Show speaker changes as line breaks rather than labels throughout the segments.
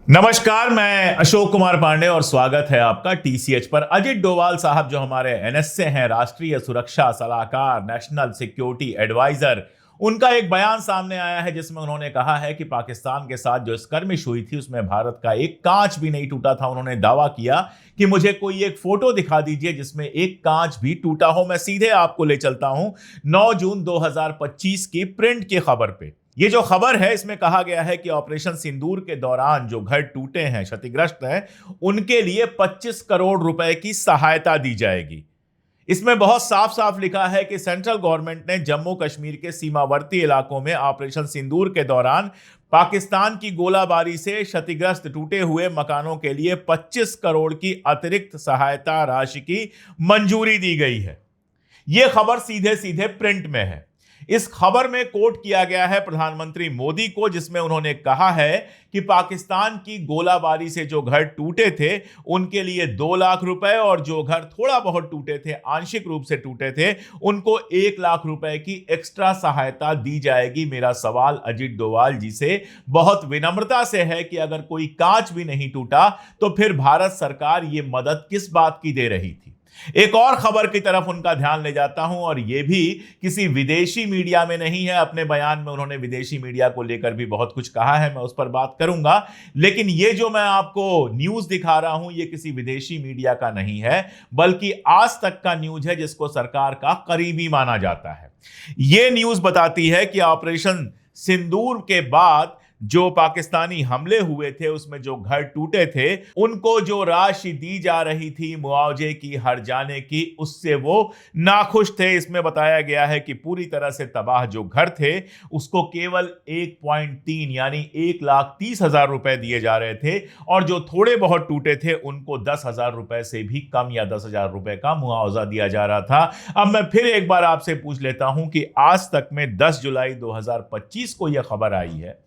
नमस्कार, मैं अशोक कुमार पांडे और स्वागत है आपका टीसीएच पर। अजित डोभाल साहब जो हमारे एनएसए हैं, राष्ट्रीय सुरक्षा सलाहकार, नेशनल सिक्योरिटी एडवाइजर, उनका एक बयान सामने आया है जिसमें उन्होंने कहा है कि पाकिस्तान के साथ जो स्कर्मिश हुई थी उसमें भारत का एक कांच भी नहीं टूटा था। उन्होंने दावा किया कि मुझे कोई एक फोटो दिखा दीजिए जिसमें एक कांच भी टूटा हो। मैं सीधे आपको ले चलता हूं 9 जून 2025 की प्रिंट की खबर पे। ये जो खबर है इसमें कहा गया है कि ऑपरेशन सिंदूर के दौरान जो घर टूटे हैं, क्षतिग्रस्त हैं, उनके लिए 25 करोड़ रुपए की सहायता दी जाएगी। इसमें बहुत साफ साफ लिखा है कि सेंट्रल गवर्नमेंट ने जम्मू कश्मीर के सीमावर्ती इलाकों में ऑपरेशन सिंदूर के दौरान पाकिस्तान की गोलाबारी से क्षतिग्रस्त टूटे हुए मकानों के लिए 25 करोड़ की अतिरिक्त सहायता राशि की मंजूरी दी गई है। यह खबर सीधे सीधे प्रिंट में है। इस खबर में कोट किया गया है प्रधानमंत्री मोदी को, जिसमें उन्होंने कहा है कि पाकिस्तान की गोलाबारी से जो घर टूटे थे उनके लिए 2 लाख रुपए और जो घर थोड़ा बहुत टूटे थे, आंशिक रूप से टूटे थे, उनको 1 लाख रुपए की एक्स्ट्रा सहायता दी जाएगी। मेरा सवाल अजित डोभाल जी से बहुत विनम्रता से है कि अगर कोई कांच भी नहीं टूटा तो फिर भारत सरकार ये मदद किस बात की दे रही थी। एक और खबर की तरफ उनका ध्यान ले जाता हूं, और यह भी किसी विदेशी मीडिया में नहीं है। अपने बयान में उन्होंने विदेशी मीडिया को लेकर भी बहुत कुछ कहा है, मैं उस पर बात करूंगा। लेकिन यह जो मैं आपको न्यूज दिखा रहा हूं यह किसी विदेशी मीडिया का नहीं है, बल्कि आज तक का न्यूज है, जिसको सरकार का करीबी माना जाता है। यह न्यूज बताती है कि ऑपरेशन सिंदूर के बाद जो पाकिस्तानी हमले हुए थे उसमें जो घर टूटे थे उनको जो राशि दी जा रही थी मुआवजे की, हर जाने की, उससे वो नाखुश थे। इसमें बताया गया है कि पूरी तरह से तबाह जो घर थे उसको केवल 1.3 यानी 1,30,000 रुपए दिए जा रहे थे, और जो थोड़े बहुत टूटे थे उनको 10,000 रुपए से भी कम या 10,000 रुपए का मुआवजा दिया जा रहा था। अब मैं फिर एक बार आपसे पूछ लेता हूं कि आज तक में 10 जुलाई 2025 को यह खबर आई है,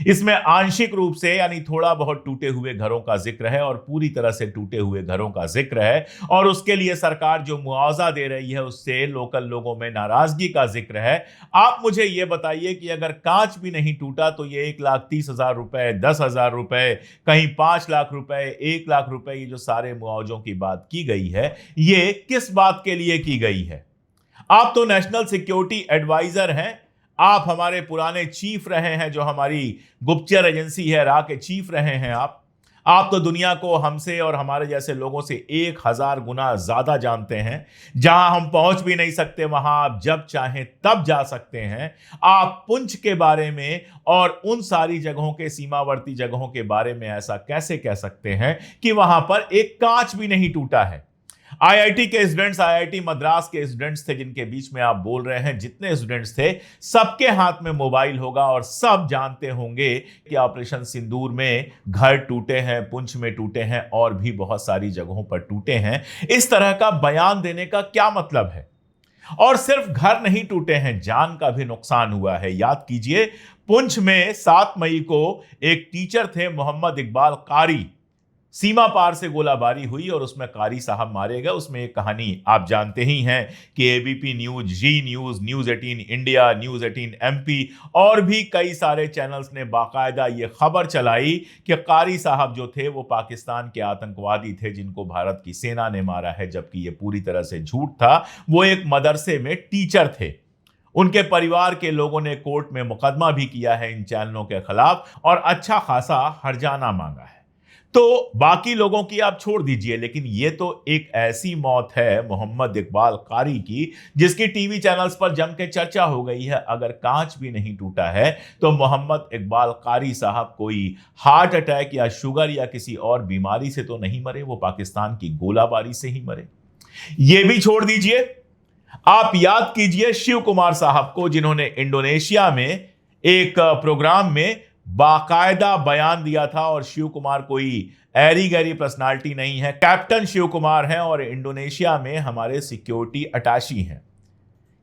इसमें आंशिक रूप से यानी थोड़ा बहुत टूटे हुए घरों का जिक्र है और पूरी तरह से टूटे हुए घरों का जिक्र है, और उसके लिए सरकार जो मुआवजा दे रही है उससे लोकल लोगों में नाराजगी का जिक्र है। आप मुझे यह बताइए कि अगर कांच भी नहीं टूटा तो ये 1,30,000 रुपए, 10,000 रुपए, कहीं 5 लाख रुपए, 1 लाख रुपए, ये जो सारे मुआवजों की बात की गई है ये किस बात के लिए की गई है? आप तो नेशनल सिक्योरिटी एडवाइजर हैं, आप हमारे पुराने चीफ रहे हैं, जो हमारी गुप्तचर एजेंसी है रा के चीफ रहे हैं। आप तो दुनिया को हमसे और हमारे जैसे लोगों से 1000 गुना ज्यादा जानते हैं। जहां हम पहुंच भी नहीं सकते वहां आप जब चाहें तब जा सकते हैं। आप पुंछ के बारे में और उन सारी जगहों के, सीमावर्ती जगहों के बारे में ऐसा कैसे कह सकते हैं कि वहां पर एक कांच भी नहीं टूटा है? आईआईटी के स्टूडेंट्स, आईआईटी मद्रास के स्टूडेंट्स थे जिनके बीच में आप बोल रहे हैं, जितने स्टूडेंट्स थे सबके हाथ में मोबाइल होगा और सब जानते होंगे कि ऑपरेशन सिंदूर में घर टूटे हैं, पुंछ में टूटे हैं और भी बहुत सारी जगहों पर टूटे हैं। इस तरह का बयान देने का क्या मतलब है? और सिर्फ घर नहीं टूटे हैं, जान का भी नुकसान हुआ है। याद कीजिए, पुंछ में 7 मई को एक टीचर थे मोहम्मद इकबाल कारी, सीमा पार से गोलाबारी हुई और उसमें कारी साहब मारे गए। उसमें एक कहानी आप जानते ही हैं कि ABP News, Zee News, News 18 India, News 18 MP और भी कई सारे चैनल्स ने बाकायदा ये खबर चलाई कि कारी साहब जो थे वो पाकिस्तान के आतंकवादी थे जिनको भारत की सेना ने मारा है, जबकि ये पूरी तरह से झूठ था। वो एक मदरसे में टीचर थे। उनके परिवार के लोगों ने कोर्ट में मुकदमा भी किया है इन चैनलों के खिलाफ और अच्छा खासा हर्जाना मांगा है। तो बाकी लोगों की आप छोड़ दीजिए, लेकिन यह तो एक ऐसी मौत है मोहम्मद इकबाल कारी की जिसकी टीवी चैनल्स पर जम के चर्चा हो गई है। अगर कांच भी नहीं टूटा है तो मोहम्मद इकबाल कारी साहब कोई हार्ट अटैक या शुगर या किसी और बीमारी से तो नहीं मरे, वो पाकिस्तान की गोलाबारी से ही मरे। यह भी छोड़ दीजिए, आप याद कीजिए शिव कुमार साहब को, जिन्होंने इंडोनेशिया में एक प्रोग्राम में बाकायदा बयान दिया था। और शिव कुमार कोई ऐरी गैरी पर्सनालिटी नहीं है, कैप्टन शिव कुमार हैं और इंडोनेशिया में हमारे सिक्योरिटी अटैची हैं।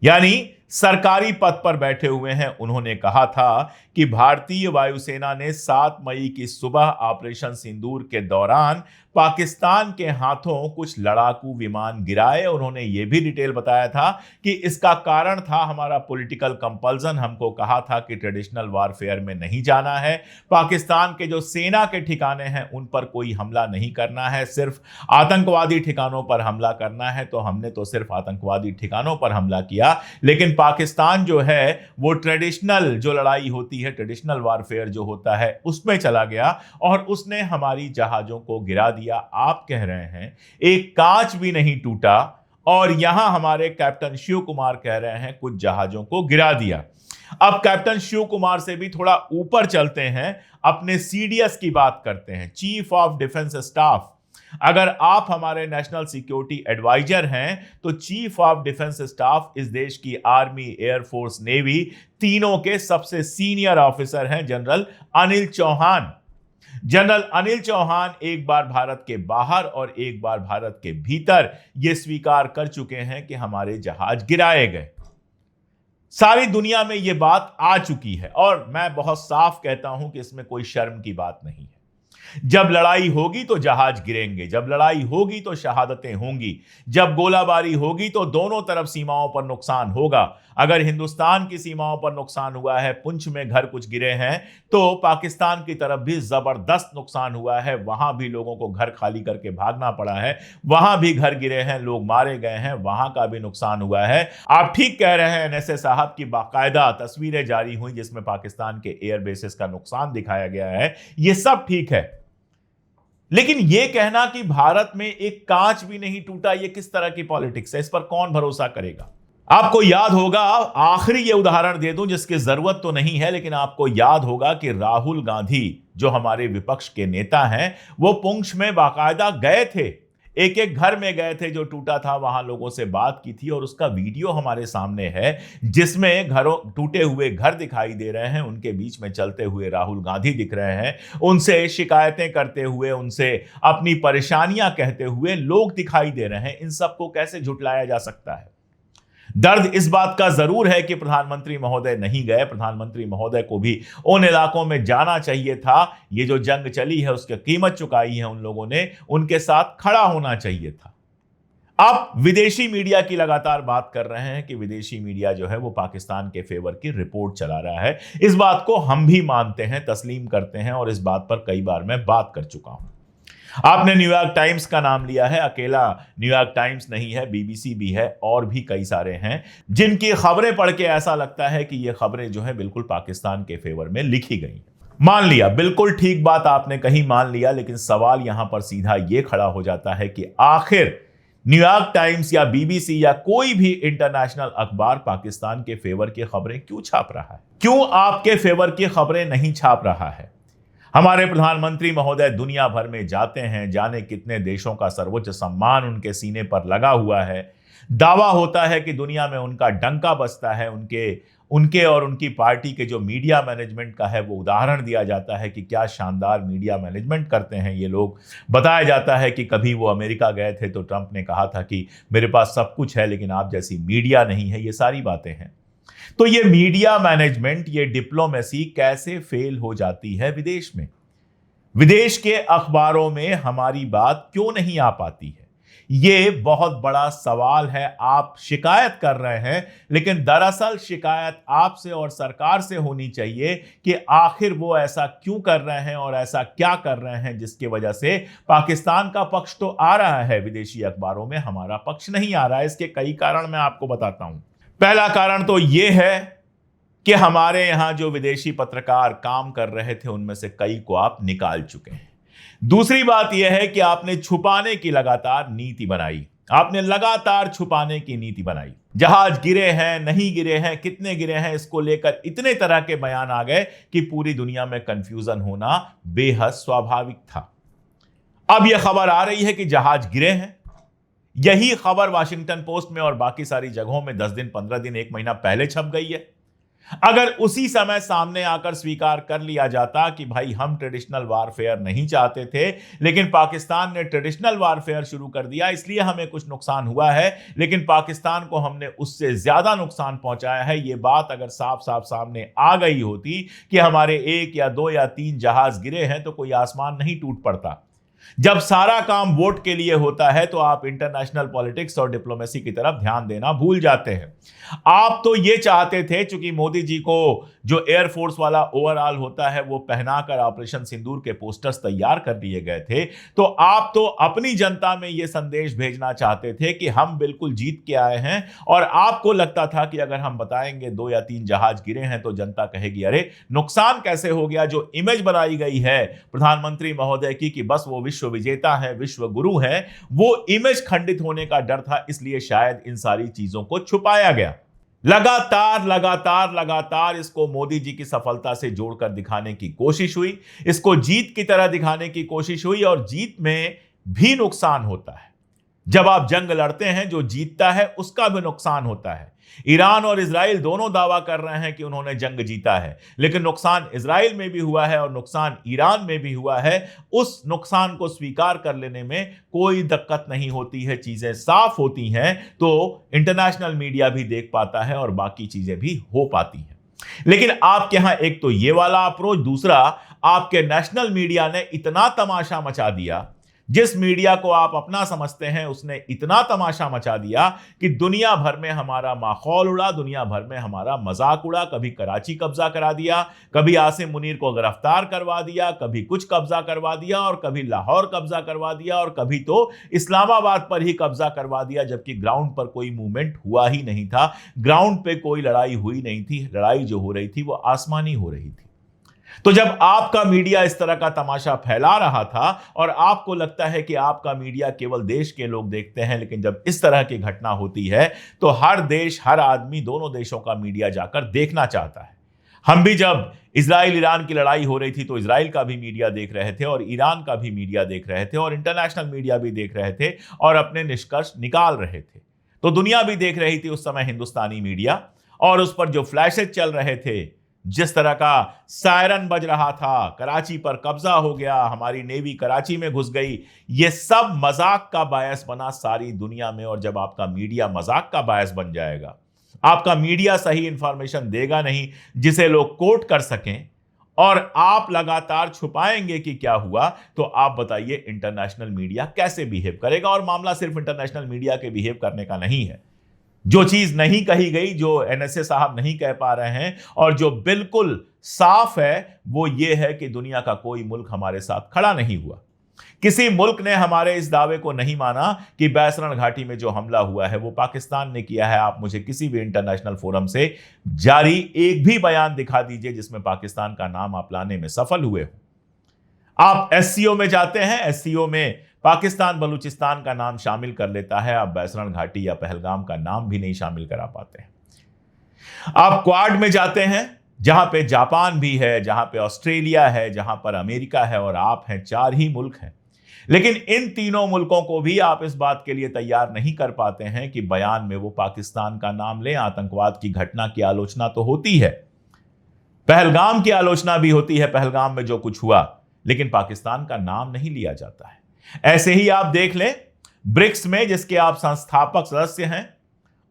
यानी सरकारी पद पर बैठे हुए हैं, उन्होंने कहा था कि भारतीय वायुसेना ने 7 मई की सुबह ऑपरेशन सिंदूर के दौरान पाकिस्तान के हाथों कुछ लड़ाकू विमान गिराए। उन्होंने यह भी डिटेल बताया था कि इसका कारण था हमारा पॉलिटिकल कंपल्सन। हमको कहा था कि ट्रेडिशनल वारफेयर में नहीं जाना है, पाकिस्तान के जो सेना के ठिकाने हैं उन पर कोई हमला नहीं करना है, सिर्फ आतंकवादी ठिकानों पर हमला करना है। तो हमने तो सिर्फ आतंकवादी ठिकानों पर हमला किया, लेकिन पाकिस्तान जो है वो ट्रेडिशनल जो लड़ाई होती है, ट्रेडिशनल वारफेयर जो होता है, उसमें चला गया और उसने हमारी जहाजों को गिरा दिया। आप कह रहे हैं एक कांच भी नहीं टूटा, और यहां हमारे कैप्टन शिव कुमार कह रहे हैं कुछ जहाजों को गिरा दिया। अब कैप्टन शिव कुमार से भी थोड़ा ऊपर चलते हैं, अपने सीडीएस की बात करते हैं, चीफ ऑफ डिफेंस स्टाफ। अगर आप हमारे नेशनल सिक्योरिटी एडवाइजर हैं तो चीफ ऑफ डिफेंस स्टाफ इस देश की आर्मी, एयरफोर्स, नेवी तीनों के सबसे सीनियर ऑफिसर हैं जनरल अनिल चौहान। जनरल अनिल चौहान एक बार भारत के बाहर और एक बार भारत के भीतर यह स्वीकार कर चुके हैं कि हमारे जहाज गिराए गए। सारी दुनिया में यह बात आ चुकी है और मैं बहुत साफ कहता हूं कि इसमें कोई शर्म की बात नहीं है। जब लड़ाई होगी तो जहाज गिरेंगे, जब लड़ाई होगी तो शहादतें होंगी, जब गोलाबारी होगी तो दोनों तरफ सीमाओं पर नुकसान होगा। अगर हिंदुस्तान की सीमाओं पर नुकसान हुआ है, पुंछ में घर कुछ गिरे हैं, तो पाकिस्तान की तरफ भी जबरदस्त नुकसान हुआ है, वहां भी लोगों को घर खाली करके भागना पड़ा है, वहां भी घर गिरे हैं, लोग मारे गए हैं, वहां का भी नुकसान हुआ है। आप ठीक कह रहे हैं, एनएसए साहब की बाकायदा तस्वीरें जारी हुई जिसमें पाकिस्तान के एयर बेसिस का नुकसान दिखाया गया है, यह सब ठीक है। लेकिन यह कहना कि भारत में एक कांच भी नहीं टूटा, यह किस तरह की पॉलिटिक्स है? इस पर कौन भरोसा करेगा? आपको याद होगा, आखिरी ये उदाहरण दे दूं जिसकी जरूरत तो नहीं है, लेकिन आपको याद होगा कि राहुल गांधी जो हमारे विपक्ष के नेता हैं, वो पुंछ में बाकायदा गए थे, एक एक घर में गए थे जो टूटा था, वहां लोगों से बात की थी और उसका वीडियो हमारे सामने है जिसमें घरों टूटे हुए घर दिखाई दे रहे हैं, उनके बीच में चलते हुए राहुल गांधी दिख रहे हैं, उनसे शिकायतें करते हुए, उनसे अपनी परेशानियां कहते हुए लोग दिखाई दे रहे हैं। इन सबको कैसे झुटलाया जा सकता है? दर्द इस बात का जरूर है कि प्रधानमंत्री महोदय नहीं गए। प्रधानमंत्री महोदय को भी उन इलाकों में जाना चाहिए था। ये जो जंग चली है उसकी कीमत चुकाई है उन लोगों ने, उनके साथ खड़ा होना चाहिए था। आप विदेशी मीडिया की लगातार बात कर रहे हैं कि विदेशी मीडिया जो है वो पाकिस्तान के फेवर की रिपोर्ट चला रहा है। इस बात को हम भी मानते हैं, तस्लीम करते हैं और इस बात पर कई बार मैं बात कर चुका हूं। आपने न्यूयॉर्क टाइम्स का नाम लिया है, अकेला न्यूयॉर्क टाइम्स नहीं है, बीबीसी भी है और भी कई सारे हैं जिनकी खबरें पढ़ के ऐसा लगता है कि ये खबरें जो है बिल्कुल पाकिस्तान के फेवर में लिखी गई। मान लिया, बिल्कुल ठीक बात आपने कही, मान लिया, लेकिन सवाल यहां पर सीधा यह खड़ा हो जाता है कि आखिर न्यूयॉर्क टाइम्स या बीबीसी या कोई भी इंटरनेशनल अखबार पाकिस्तान के फेवर की खबरें क्यों छाप रहा है? क्यों आपके फेवर की खबरें नहीं छाप रहा है? हमारे प्रधानमंत्री महोदय दुनिया भर में जाते हैं, जाने कितने देशों का सर्वोच्च सम्मान उनके सीने पर लगा हुआ है। दावा होता है कि दुनिया में उनका डंका बजता है, उनके और उनकी पार्टी के जो मीडिया मैनेजमेंट का है वो उदाहरण दिया जाता है कि क्या शानदार मीडिया मैनेजमेंट करते हैं ये लोग। बताया जाता है कि कभी वो अमेरिका गए थे तो ट्रंप ने कहा था कि मेरे पास सब कुछ है लेकिन आप जैसी मीडिया नहीं है। ये सारी बातें हैं। तो ये मीडिया मैनेजमेंट, ये डिप्लोमेसी कैसे फेल हो जाती है विदेश में? विदेश के अखबारों में हमारी बात क्यों नहीं आ पाती है? ये बहुत बड़ा सवाल है। आप शिकायत कर रहे हैं, लेकिन दरअसल शिकायत आपसे और सरकार से होनी चाहिए कि आखिर वो ऐसा क्यों कर रहे हैं और ऐसा क्या कर रहे हैं जिसकी वजह से पाकिस्तान का पक्ष तो आ रहा है विदेशी अखबारों में, हमारा पक्ष नहीं आ रहा है। इसके कई कारण मैं आपको बताता हूं। पहला कारण तो यह है कि हमारे यहां जो विदेशी पत्रकार काम कर रहे थे उनमें से कई को आप निकाल चुके हैं। दूसरी बात यह है कि आपने छुपाने की लगातार नीति बनाई, आपने लगातार छुपाने की नीति बनाई। जहाज गिरे हैं, नहीं गिरे हैं, कितने गिरे हैं, इसको लेकर इतने तरह के बयान आ गए कि पूरी दुनिया में कंफ्यूजन होना बेहद स्वाभाविक था। अब यह खबर आ रही है कि जहाज गिरे हैं। यही खबर वाशिंगटन पोस्ट में और बाकी सारी जगहों में 10 दिन, 15 दिन, 1 महीना पहले छप गई है। अगर उसी समय सामने आकर स्वीकार कर लिया जाता कि भाई हम ट्रेडिशनल वारफेयर नहीं चाहते थे, लेकिन पाकिस्तान ने ट्रेडिशनल वारफेयर शुरू कर दिया, इसलिए हमें कुछ नुकसान हुआ है, लेकिन पाकिस्तान को हमने उससे ज्यादा नुकसान पहुंचाया है, यह बात अगर साफ साफ सामने आ गई होती कि हमारे 1 या 2 या 3 जहाज गिरे हैं, तो कोई आसमान नहीं टूट पड़ता। जब सारा काम वोट के लिए होता है तो आप इंटरनेशनल पॉलिटिक्स और डिप्लोमेसी की तरफ ध्यान देना भूल जाते हैं। आप तो ये चाहते थे, चूंकि मोदी जी को जो एयरफोर्स वाला ओवरऑल होता है वो पहनाकर ऑपरेशन सिंदूर के पोस्टर्स तैयार कर दिए गए थे, तो आप तो अपनी जनता में यह संदेश भेजना चाहते थे कि हम बिल्कुल जीत के आए हैं, और आपको लगता था कि अगर हम बताएंगे 2 या 3 जहाज गिरे हैं तो जनता कहेगी अरे नुकसान कैसे हो गया। जो इमेज बनाई गई है प्रधानमंत्री महोदय की कि बस वो विश्व विजेता है, विश्व गुरु है, वो इमेज खंडित होने का डर था, इसलिए शायद इन सारी चीजों को छुपाया गया। लगातार लगातार लगातार इसको मोदी जी की सफलता से जोड़कर दिखाने की कोशिश हुई, इसको जीत की तरह दिखाने की कोशिश हुई, और जीत में भी नुकसान होता है। जब आप जंग लड़ते हैं, जो जीतता है उसका भी नुकसान होता है। ईरान और इजराइल दोनों दावा कर रहे हैं कि उन्होंने जंग जीता है, लेकिन नुकसान इजराइल में भी हुआ है और नुकसान ईरान में भी हुआ है। उस नुकसान को स्वीकार कर लेने में कोई दिक्कत नहीं होती है, चीजें साफ होती हैं, तो इंटरनेशनल मीडिया भी देख पाता है और बाकी चीजें भी हो पाती हैं। लेकिन आपके यहां एक तो ये वाला अप्रोच, दूसरा आपके नेशनल मीडिया ने इतना तमाशा मचा दिया, जिस मीडिया को आप अपना समझते हैं उसने इतना तमाशा मचा दिया कि दुनिया भर में हमारा माहौल उड़ा, दुनिया भर में हमारा मजाक उड़ा। कभी कराची कब्जा करा दिया, कभी आसिम मुनीर को गिरफ्तार करवा दिया, कभी कुछ कब्जा करवा दिया, और कभी लाहौर कब्जा करवा दिया, और कभी तो इस्लामाबाद पर ही कब्जा करवा दिया, जबकि ग्राउंड पर कोई मूवमेंट हुआ ही नहीं था, ग्राउंड पे कोई लड़ाई हुई नहीं थी। लड़ाई जो हो रही थी वो आसमानी हो रही थी। तो जब आपका मीडिया इस तरह का तमाशा फैला रहा था और आपको लगता है कि आपका मीडिया केवल देश के लोग देखते हैं, लेकिन जब इस तरह की घटना होती है तो हर देश, हर आदमी, दोनों देशों का मीडिया जाकर देखना चाहता है। हम भी जब इजराइल ईरान की लड़ाई हो रही थी तो इजराइल का भी मीडिया देख रहे थे और ईरान का भी मीडिया देख रहे थे और इंटरनेशनल मीडिया भी देख रहे थे और अपने निष्कर्ष निकाल रहे थे। तो दुनिया भी देख रही थी उस समय हिंदुस्तानी मीडिया, और उस पर जो फ्लैशेज चल रहे थे, जिस तरह का सायरन बज रहा था, कराची पर कब्जा हो गया, हमारी नेवी कराची में घुस गई, ये सब मजाक का बायस बना सारी दुनिया में। और जब आपका मीडिया मजाक का बायस बन जाएगा, आपका मीडिया सही इंफॉर्मेशन देगा नहीं जिसे लोग कोट कर सकें, और आप लगातार छुपाएंगे कि क्या हुआ, तो आप बताइए इंटरनेशनल मीडिया कैसे बिहेव करेगा। और मामला सिर्फ इंटरनेशनल मीडिया के बिहेव करने का नहीं है। जो चीज नहीं कही गई, जो एनएसए साहब नहीं कह पा रहे हैं, और जो बिल्कुल साफ है, वो ये है कि दुनिया का कोई मुल्क हमारे साथ खड़ा नहीं हुआ। किसी मुल्क ने हमारे इस दावे को नहीं माना कि बैसरण घाटी में जो हमला हुआ है वो पाकिस्तान ने किया है। आप मुझे किसी भी इंटरनेशनल फोरम से जारी एक भी बयान दिखा दीजिए जिसमें पाकिस्तान का नाम आप लाने में सफल हुए हो। आप एससीओ में जाते हैं, एससीओ में पाकिस्तान बलूचिस्तान का नाम शामिल कर लेता है, आप बैसरण घाटी या पहलगाम का नाम भी नहीं शामिल करा पाते हैं। आप क्वाड में जाते हैं, जहां पे जापान भी है, जहां पे ऑस्ट्रेलिया है, जहां पर अमेरिका है, और आप हैं, 4 ही मुल्क हैं। लेकिन इन तीनों मुल्कों को भी आप इस बात के लिए तैयार नहीं कर पाते हैं कि बयान में वो पाकिस्तान का नाम लें। आतंकवाद की घटना की आलोचना तो होती है, पहलगाम की आलोचना भी होती है, पहलगाम में जो कुछ हुआ, लेकिन पाकिस्तान का नाम नहीं लिया जाता है। ऐसे ही आप देख लें ब्रिक्स में, जिसके आप संस्थापक सदस्य हैं,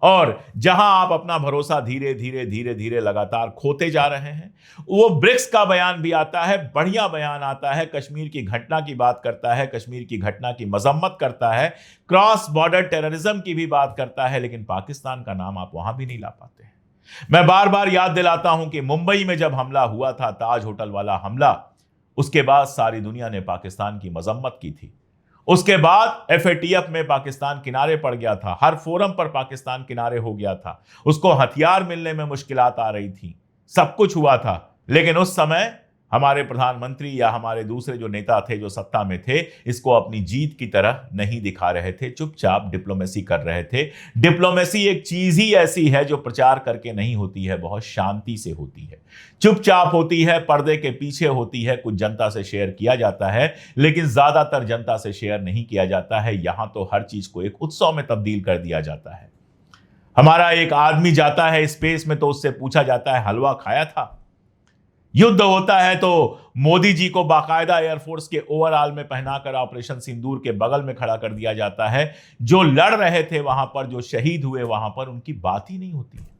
और जहां आप अपना भरोसा धीरे धीरे धीरे धीरे लगातार खोते जा रहे हैं, वो ब्रिक्स का बयान भी आता है, बढ़िया बयान आता है, कश्मीर की घटना की बात करता है, कश्मीर की घटना की मजम्मत करता है, क्रॉस बॉर्डर टेररिज्म की भी बात करता है, लेकिन पाकिस्तान का नाम आप वहां भी नहीं ला पाते हैं। मैं बार बार याद दिलाता हूं कि मुंबई में जब हमला हुआ था, ताज होटल वाला हमला, उसके बाद सारी दुनिया ने पाकिस्तान की मजम्मत की थी। उसके बाद एफएटीएफ में पाकिस्तान किनारे पड़ गया था, हर फोरम पर पाकिस्तान किनारे हो गया था, उसको हथियार मिलने में मुश्किलात आ रही थी, सब कुछ हुआ था। लेकिन उस समय हमारे प्रधानमंत्री या हमारे दूसरे जो नेता थे, जो सत्ता में थे, इसको अपनी जीत की तरह नहीं दिखा रहे थे, चुपचाप डिप्लोमेसी कर रहे थे। डिप्लोमेसी एक चीज ही ऐसी है जो प्रचार करके नहीं होती है, बहुत शांति से होती है, चुपचाप होती है, पर्दे के पीछे होती है। कुछ जनता से शेयर किया जाता है, लेकिन ज्यादातर जनता से शेयर नहीं किया जाता है। यहां तो हर चीज को एक उत्सव में तब्दील कर दिया जाता है। हमारा एक आदमी जाता है स्पेस में तो उससे पूछा जाता है हलवा खाया था। युद्ध होता है तो मोदी जी को बाकायदा एयरफोर्स के ओवरऑल में पहनाकर ऑपरेशन सिंदूर के बगल में खड़ा कर दिया जाता है। जो लड़ रहे थे वहां पर, जो शहीद हुए वहां पर, उनकी बात ही नहीं होती है।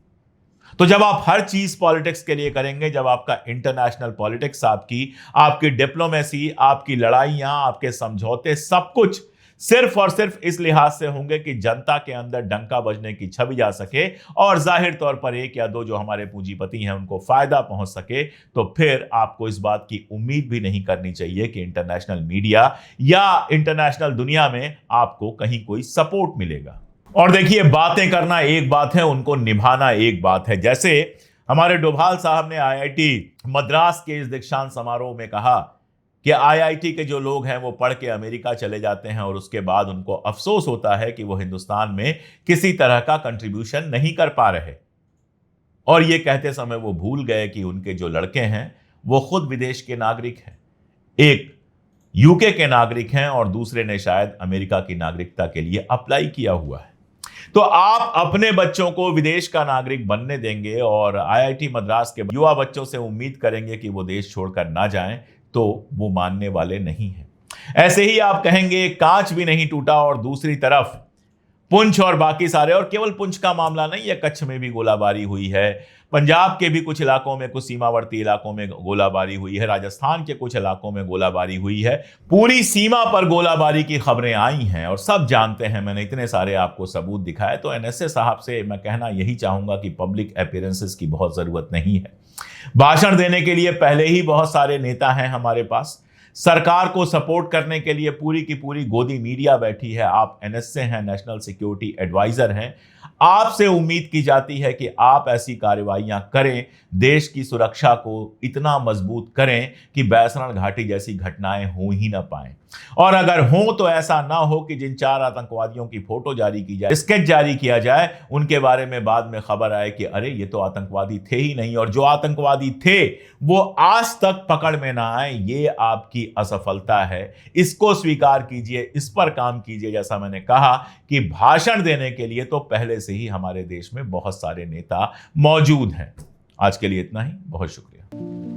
तो जब आप हर चीज पॉलिटिक्स के लिए करेंगे, जब आपका इंटरनेशनल पॉलिटिक्स, आपकी डिप्लोमेसी, आपकी लड़ाइयां, आपके समझौते, सब कुछ सिर्फ और सिर्फ इस लिहाज से होंगे कि जनता के अंदर डंका बजने की छवि जा सके और जाहिर तौर पर एक या दो जो हमारे पूंजीपति हैं उनको फायदा पहुंच सके, तो फिर आपको इस बात की उम्मीद भी नहीं करनी चाहिए कि इंटरनेशनल मीडिया या इंटरनेशनल दुनिया में आपको कहीं कोई सपोर्ट मिलेगा। और देखिए, बातें करना एक बात है, उनको निभाना एक बात है। जैसे हमारे डोभाल साहब ने आईआईटी मद्रास के इस दीक्षांत समारोह में कहा कि आईआईटी के जो लोग हैं वो पढ़ के अमेरिका चले जाते हैं और उसके बाद उनको अफसोस होता है कि वो हिंदुस्तान में किसी तरह का कंट्रीब्यूशन नहीं कर पा रहे। और ये कहते समय वो भूल गए कि उनके जो लड़के हैं वो खुद विदेश के नागरिक हैं। एक यूके के नागरिक हैं और दूसरे ने शायद अमेरिका की नागरिकता के लिए अप्लाई किया हुआ है। तो आप अपने बच्चों को विदेश का नागरिक बनने देंगे और आईआईटी मद्रास के युवा बच्चों से उम्मीद करेंगे कि वो देश छोड़कर ना जाएं, तो वो मानने वाले नहीं हैं। ऐसे ही आप कहेंगे कांच भी नहीं टूटा और दूसरी तरफ पुंछ और बाकी सारे, और केवल पुंछ का मामला नहीं है, कच्छ में भी गोलाबारी हुई है, पंजाब के भी कुछ इलाकों में, कुछ सीमावर्ती इलाकों में गोलाबारी हुई है, राजस्थान के कुछ इलाकों में गोलाबारी हुई है। पूरी सीमा पर गोलाबारी की खबरें आई हैं और सब जानते हैं। मैंने इतने सारे आपको सबूत दिखाए। तो एनएसए साहब से मैं कहना यही चाहूंगा कि पब्लिक अपीयरेंसेस की बहुत जरूरत नहीं है। भाषण देने के लिए पहले ही बहुत सारे नेता हैं हमारे पास। सरकार को सपोर्ट करने के लिए पूरी की पूरी गोदी मीडिया बैठी है। आप एनएसए हैं, नेशनल सिक्योरिटी एडवाइजर हैं। आपसे उम्मीद की जाती है कि आप ऐसी कार्रवाइयां करें, देश की सुरक्षा को इतना मजबूत करें कि बैसरण घाटी जैसी घटनाएं हो ही ना पाए। और अगर हो तो ऐसा ना हो कि जिन 4 आतंकवादियों की फोटो जारी की जाए, स्केच जारी किया जाए, उनके बारे में बाद में खबर आए कि अरे ये तो आतंकवादी थे ही नहीं, और जो आतंकवादी थे वो आज तक पकड़ में ना आए। ये आपकी असफलता है, इसको स्वीकार कीजिए, इस पर काम कीजिए। जैसा मैंने कहा कि भाषण देने के लिए तो पहले से ही हमारे देश में बहुत सारे नेता मौजूद हैं। आज के लिए इतना ही, बहुत शुक्रिया।